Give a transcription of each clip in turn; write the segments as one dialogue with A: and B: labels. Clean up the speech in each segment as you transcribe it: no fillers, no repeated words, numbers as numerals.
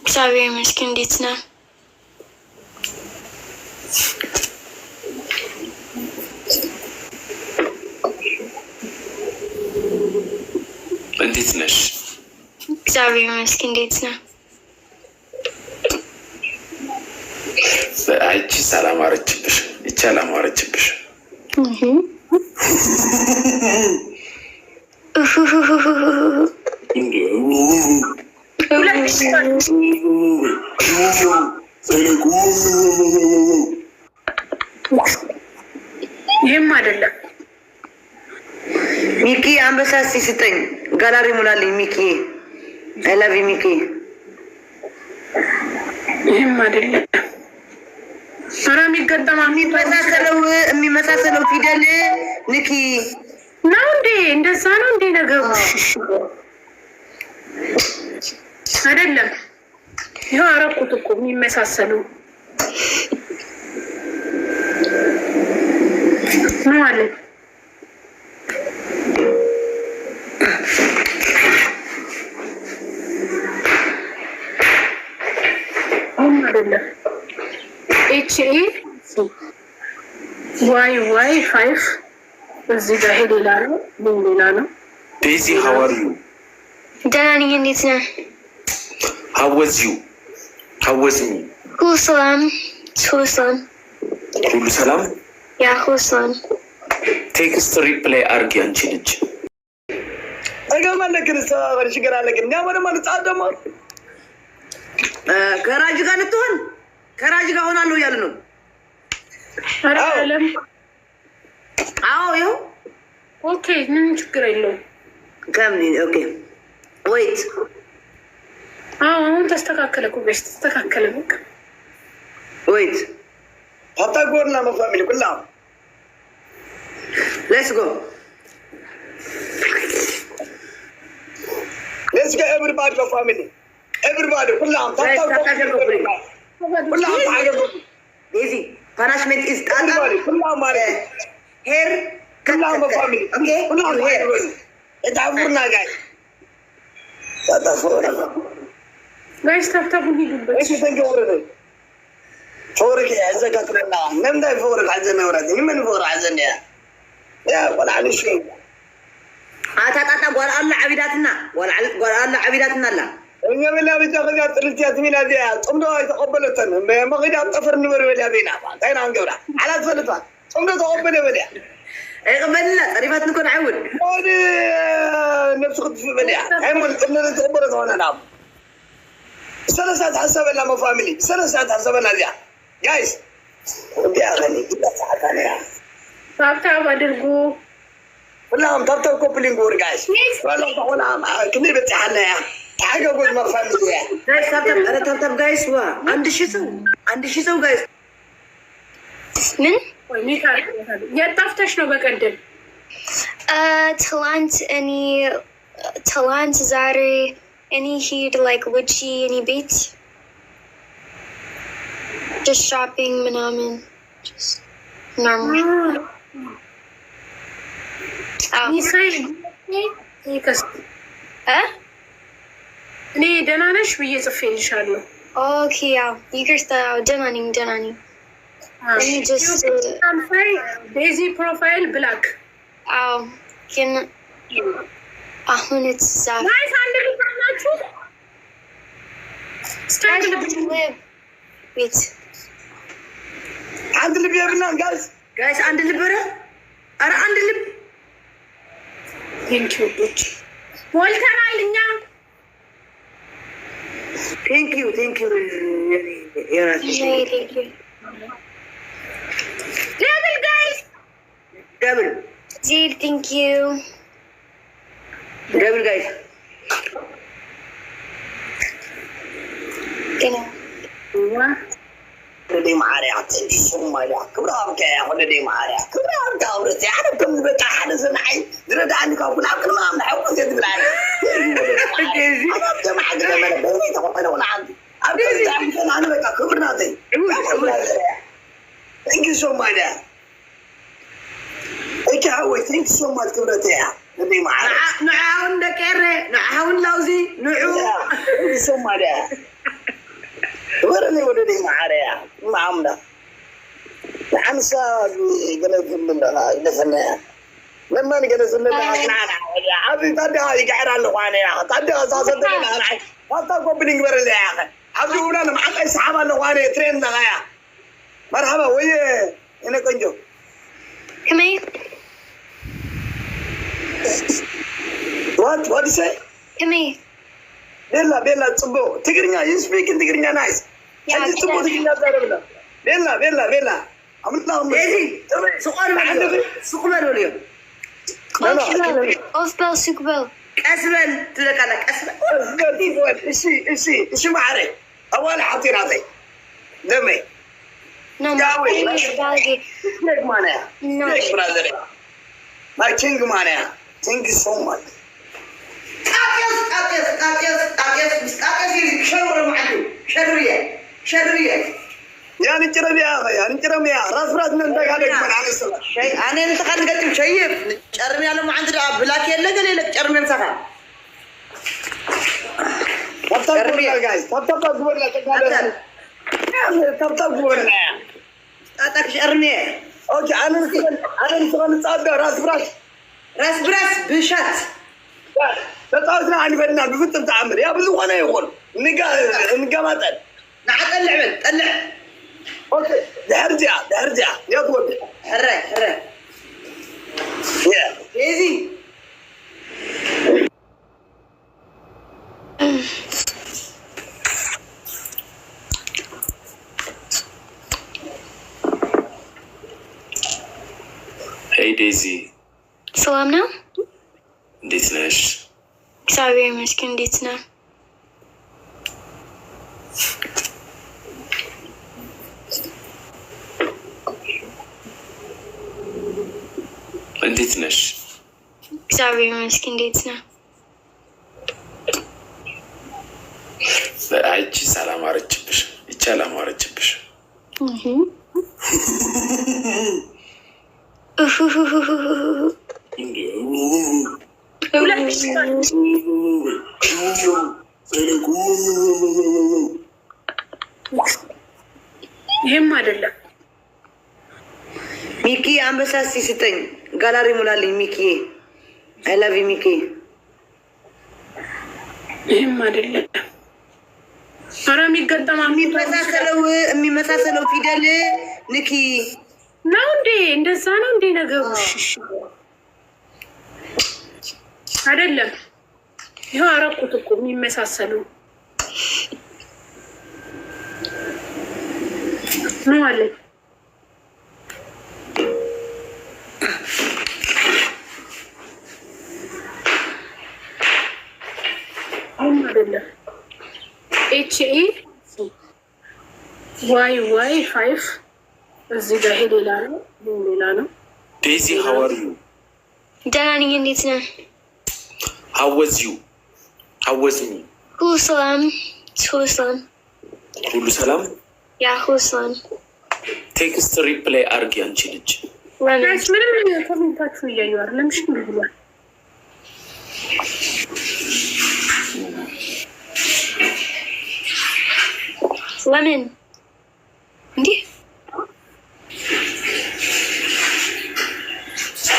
A: እግዚአብሔር ይመስገን። እንዴት ነህ?
B: እንዴት ነሽ?
A: እግዚአብሔር ይመስገን። እንዴት ነህ?
B: አይቺ ሰላም አረችብሽ። ይቺ አላማረችብሽ።
C: ይህም አይደለም።
D: ሚኪ አንበሳ ሲስጠኝ ጋላሪ ሙላልኝ። ሚኪ አይላቪ ሚኪ።
C: ይህም አይደለም። ኧረ የሚገጠማ
D: የሚመሳሰለው ፊደል ንኪ
C: ነው እንዴ? እንደዛ ነው እንዴ ነገሩ? አይደለም። ይኸው አረኩት እኮ የሚመሳሰሉ ነው አለ። አይደለም። ኤችኤ ዋይ 5 እዚህ ጋር ሌላ ነው፣ ሌላ ነው።
B: ዴዚ ሃው አር ዩ?
A: ደህና ነኝ። እንዴት ነህ?
B: ሃው ዋዝ ዩ? ሃው ዋዝ ሚ?
A: ሁሉ ሰላም።
B: ሁሉ ሰላም።
A: ያ ሁሉ ሰላም።
B: ቴክስት ሪፕላይ አርጊ አንቺ ልጅ።
E: አገማለክን ሰባበር ሽገር አለክን ያወደ ማለት ጻደማ
D: ከራጅ ጋር ልትሆን ከራጅ ጋር ሆናለሁ እያሉ ነው።
C: አይደለም?
D: አዎ ይኸው።
C: ኦኬ ምን ችግር የለውም።
D: ከምን ኦኬ ወይት
C: አሁን ተስተካከለ እኮ ጋሽ ተስተካከለ። በቃ
D: ወይት
E: አታጎርና መፋሚሊ ኩላ
D: ሌትስ ጎ
E: ኤቨሪባዲ መፋሚሊ ኤቨሪባዲ ኩላ
D: ዴዚ ፓናሽመንት ኢዝ ጣጣ ሄር
E: ኩላ መፋሚሊ ኩላ ሄር እታፉርና ጋይ ታታፎራ
C: ጋይስ ታብታቡ ሂዱበት።
E: እሺ ተንገወረ ፎርክ ያዘጋትልና ነምዳይ ፎርክ አዘነ ወራድ ምን ፎር አዘነ ያ ወላሊ ሺ
D: አታጣጣ ጓል አላ አቢዳትና ጓል አላ አቢዳትና አላ
E: እኛ በላ ብቻ ከዛ ጥልቻት ሚላዲ ጾምዶ አይተቀበለተን ማገዳ ጠፈር ንበር ወዲያ ቤና ታይና አንገውራ አላት ፈልቷ ጾምዶ ተቀበለ ወዲያ
D: እቀበልና ጠሪባት ንኮን አይውል
E: ወዲ ነፍስ ቅጥፍ ወዲያ አይሞል ጥምነ ተቀበለ ሆነና ሰለሳት ሐሰበና መፋሚሊ ሰለሳት ሐሰበና ያ ጋይስ ወዲያ ገኒ ይጣጣታና
C: ታብታብ አድርጉ።
E: ሁላም ታብታብ ኮፕሊንግ ወር ጋይስ ሁላም ከኔ በጣሐና ያ ታገጎት መፋሚሊ ያ
D: ጋይስ ታብታብ ጋይስ ዋ አንድ ሺህ ሰው ጋይስ
A: ምን
C: ወይ ሚካ የጣፍተሽ ነው በቀደም
A: ትላንት ዛሬ እኔ ሂድ ላይክ ውጪ እኔ ቤት just shopping ምናምን just normal
C: እኔ ደህና ነሽ ብዬ ጽፌልሻለሁ።
A: ኦኬ ያው ይቅርታ ደህና ነኝ
C: ቤዚ ፕሮፋይል ብላክ
A: ግን አሁን የተዛፍ
C: ናይስ አንድ ልጅ ናችሁ
A: ቤት
E: አንድ ልብ ያብና
D: ጋይስ አንድ ልብ ኧረ አንድ ልብ
C: ቴንኪውዶች ሞልተናል እኛ።
D: ቴንኪው
C: ደብል ጋይስ
D: ደብል
A: ጂል ቴንኪው
D: ደብል ጋይስ
E: ولدي معاريات شو مالك كبرام كيا ولدي معاريات كبرام كابرتي أنا كم بتاع حدث معي درد عندك أقول عقل ما نحب زيد بالعين أنا بجمع عقل ما أنا بني تقول ولا عندي أنا بقى كبرناتي thank you so much إيش هو thank you so much كبرتي ولدي معاريات.
D: น نعاون دكيرة نعاون لوزي نعو
E: Thank you so much ورني ولدي معايا ما عمنا عمسا جلس لنا جلسنا لما نجلس لنا عادي تدي هاي قاعد على الوانية تدي أساسا تدي أنا ما تقول بنيجي برا يا أخي عادي ولا أنا معك إسحاب على الوانية ترين نغايا مرحبا ويا هنا كنجو
A: Come here.
E: what do you say
A: Come here.
E: Bella تبو تقرينا you speak in تقرينا nice
A: Yeah,
E: تبو تقرينا زاربنا بيلا عملناهم
D: ايزي سؤال معنا سؤال اليوم
A: Of bell, soup bell.
D: اسبل تلك لك اسبل
E: ايش ما عارف اول حاطين هذي دمي
A: No,
E: Yahweh. Snake mania.
A: No.
E: Snake brother. My king mania. Thank you so much.
D: قاطيس شر معلم شرية
E: يعني ترى يا اخي يعني ترى يا راس من ده قاعد يكمل على الصلاة
D: شيء انا انت قاعد قلت شيء شرمي انا ما عندي بلاك يلا قال لك شرمي مسخه
E: طب جايز طب قول لك طب قول لك
D: اتاك شرمي
E: اوكي انا نسوي نصعد راس
D: براس بشات
E: تطاوزنا عن بلنا بفتم تعمل يا بلو وانا يقول نقا مثلا
D: نعم طلع
E: اوكي ده ارجع يا طول
D: هري
E: يا
D: ايزي
B: Hey Daisy,
A: Salam now?
B: እንዴት ነሽ?
A: እግዚአብሔር ይመስገን። እንዴት ነህ?
B: እንዴት ነሽ?
A: እግዚአብሔር ይመስገን። እንዴት ነህ?
B: አይቺ ሳላማረችብሽ ይቻ አላማረችብሽ።
C: ይሄም አይደለም
D: ሚኪ አንበሳ ሲስጠኝ ጋላሪ ሙላልኝ ሚኪ አይ ላቭ ዩ ሚኪ
C: ይሄም አይደለም ኧረ
D: የሚመሳሰለው ፊደል ንኪ
C: ነው እንዴ እንደዛ ነው እንዴ ነገሩ አይደለም ይሄው አረኩት እኮ የሚመሳሰሉ ነው አለ አይደለም HE Y5 እዚህ ጋር ሌላ ነው
B: Daisy, how are you?
A: ደህና ነኝ። እንዴት ነህ?
B: How was you? How was me?
A: ሁሉ ሰላም።
B: ሁሉ ሰላም?
A: ያ ሁሉ ሰላም።
B: ቴክስት ሪፕላይ አርጊ አንቺ ልጅ።
C: ናይስ ምንም ኮሜንታችሁ እያዩ አይደለም። እሺ ብሏል።
A: ለምን እንዴ?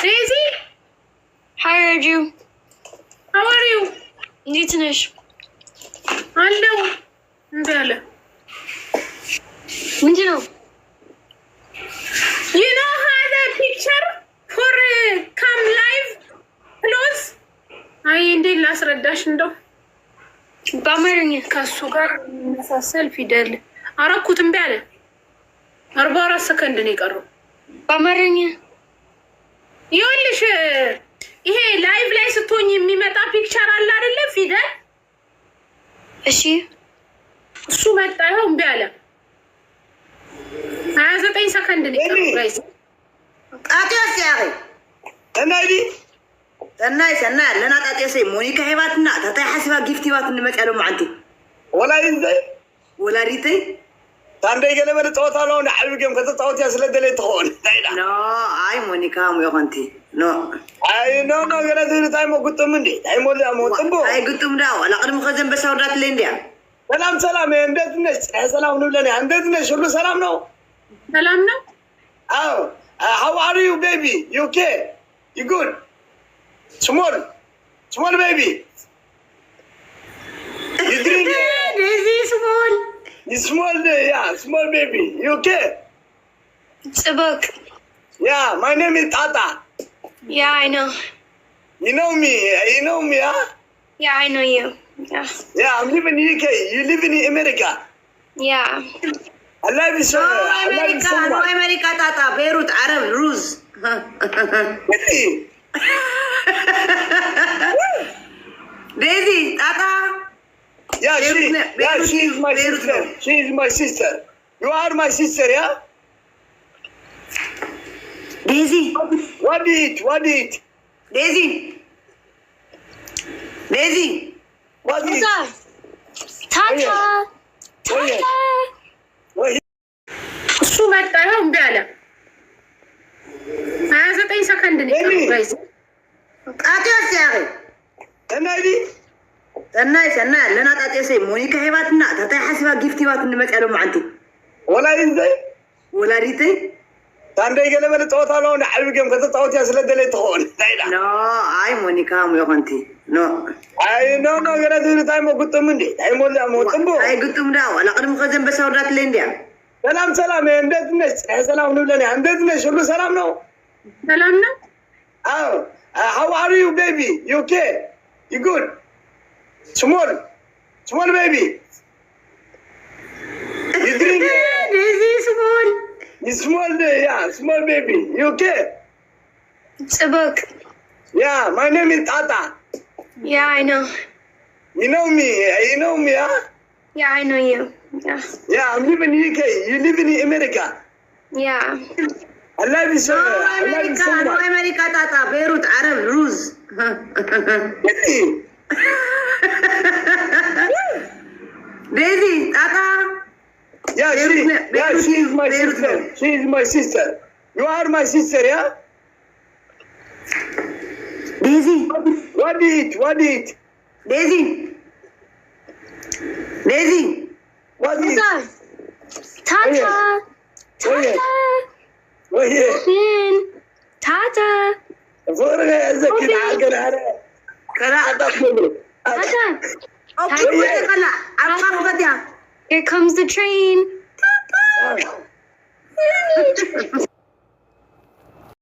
C: Daisy,
A: Hi Raju.
C: how are you?
A: እንዴት ነሽ?
C: አለው እንዳለ
A: ምንድን ነው?
C: You know how the picture for come live close? አይ እንዴት ላስረዳሽ እንደው
A: በአማርኛ
C: ከሱ ጋር መሳሰል ፊደል አረኩት እምቢ አለ። 44 ሰከንድ ነው የቀረው።
A: በአማርኛ
C: ይኸውልሽ ይሄ ላይቭ ላይ ስትሆኝ የሚመጣ ፒክቸር አለ አይደለ? ፊደል
A: እሺ፣
C: እሱ መጣ። ይኸው እምቢ አለ። 29 ሰከንድ ነው የቀረው ጋይስ።
D: ጣጤስ ያይ ሰናይ ለና ጣጤስ ሞኒካ ሄባትና ታታይ ሐሲባ ጊፍት ሄባት እንመጣለው ማንቲ ወላዲቴ
E: ታንዴ ገለበለ ጾታ ነው አልብገም ከተጫወት ያስለደለ ተሆን
D: ኖ አይ ሞኒካ ሙዮንቲ ኖ
E: አይ ኖ ገለ ታይሞ ጉጥም እንዴ ታይሞ ሞጥቦ
D: አይ ጉጥም ዳው ለቅድም ከዘን በሳውዳት ለንዲያ
E: ሰላም እንዴት ነሽ? ሰላም ነው ለኔ። እንዴት ነሽ? ሁሉ ሰላም ነው?
C: ሰላም ነው።
E: አዎ how are you baby? You okay? You good? Small baby. You drink?
D: Daisy small.
E: You small yeah, small baby. You okay?
A: It's a book.
E: Yeah, my name is Tata.
A: Yeah, I know.
E: You know me, huh?
A: Yeah, I know you. Yeah.
E: Yeah, I'm living in UK. You live in America.
A: Yeah.
E: I love you so
D: No America Tata, Beirut, Arab, Ruz.
E: Really?
D: Daisy, Tata.
E: Yeah,
D: Beirut,
E: she is my
D: Beirut.
E: sister. She is my sister. You are my sister, yeah?
D: Daisy.
E: What do you eat?
D: Daisy.
E: What do you
A: What's up? Tata. Tata.
C: እሱ መጣ። ይኸው እምቢ አለ። 29 ሰከንድ ነው የቀረው ጋይስ።
D: ጣጤስ ያሬ
E: ተናዲ
D: ተናይስ እና ለና ጣጤስ ሞኒካ ሄባትና ታታይ ሐሲባ ጊፍት ሄባት እንመጣለው ማንቱ ወላዲት
E: ታንደይ ገለበለ ተወታለው እንደ አልብገም ከተጣውት ያስለደለ ተሆን ታይዳ
D: ኖ አይ ሞኒካ ሙዮንቲ ኖ
E: አይ ኖ ገራቱ ታይሞ ጉጥም እንዴ ታይሞ ለሞጥምቦ
D: አይ ጉጥም ዳ ወላ ቀድም ከዘን በሰውዳት ለንዲያ
E: ሰላም እንዴት ነሽ? ሰላም ነው ለኔ። እንዴት ነሽ? ሁሉ ሰላም ነው?
C: ሰላም ነው።
E: አዎ how are you baby? You okay? You good? Small baby. You drink?
D: Daisy small.
E: You small yeah, small baby. You okay?
A: It's a book.
E: Yeah, my name is Tata.
A: Yeah, I know.
E: You know me, huh?
A: Yeah, I know you. Yeah.
E: Yeah, I'm living in UK. You live in America.
A: Yeah.
E: I love you so
D: No America Tata, Beirut, Arab, Ruz.
E: Really?
D: Daisy, Tata.
E: Yeah, she is my sister. She is my sister. You are my sister, yeah?
D: Daisy.
E: What do you eat?
D: Daisy.
E: What do you
A: What's up? Tata. Tata.
E: Oh yeah.
A: In. Tata.
E: فرقة يا زكي العقل هذا.
D: كلا
A: Tata.
D: اوكي كلا عقب بديا
A: Here comes the train.